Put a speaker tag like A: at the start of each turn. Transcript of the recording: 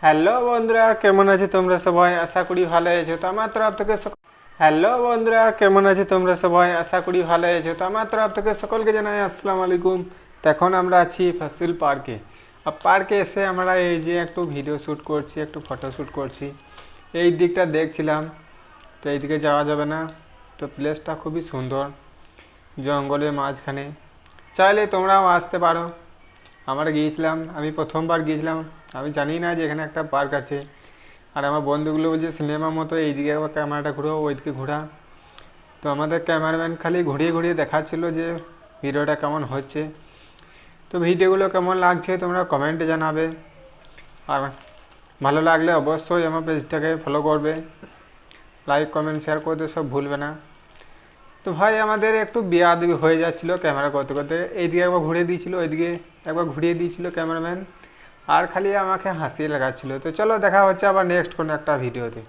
A: Hello বন্ধুরা, কেমন আছো তোমরা সবাই? আশা করি ভালো আছো। তো আমার তরফ থেকে হ্যালো বন্ধুরা, কেমন আছো তোমরা সবাই? আশা করি ভালো আছো। তো আমার তরফ থেকে সকলকে জানাই আসসালামু আলাইকুম। তো এখন আমরা আছি ফসিল পার্কে। আর পার্কে এসে আমরা এই যে একটু ভিডিও শ্যুট করছি, একটু ফটো শ্যুট করছি। এই দিকটা দেখছিলাম, তো এই দিকে যাওয়া যাবে না। তো প্লেসটা খুবই সুন্দর, জঙ্গলের মাঝখানে। চাইলে তোমরাও আসতে পারো। আমরা গিয়েছিলাম, আমি প্রথমবার গিয়েছিলাম। আমি জানি না যে এখানে একটা পার্ক আছে। আর আমার বন্ধুগুলো বলছে সিনেমা মতো এইদিকে একবার ক্যামেরাটা ঘুরো, ওইদিকে ঘোরা। তো আমাদের ক্যামেরাম্যান খালি ঘুরিয়ে ঘুরিয়ে দেখাচ্ছিল যে ভিডিওটা কেমন হচ্ছে। তো ভিডিওগুলো কেমন লাগছে তোমরা কমেন্টে জানাবে। আর ভালো লাগলে অবশ্যই আমার পেজটাকে ফলো করবে, লাইক কমেন্ট শেয়ার করতে সব ভুলবে না। তো ভাই আমাদের একটু বেয়াদবি হয়ে যাচ্ছিল ক্যামেরা করতে করতে। এইদিকে একবার ঘুরিয়ে দিয়েছিল, ওইদিকে একবার ঘুরিয়ে দিয়েছিল ক্যামেরাম্যান, আর খালি আমাকে হাসিয়ে লাগাচ্ছিল। তো চলো দেখা হচ্ছে আবার নেক্সট কোনো একটা ভিডিওতে।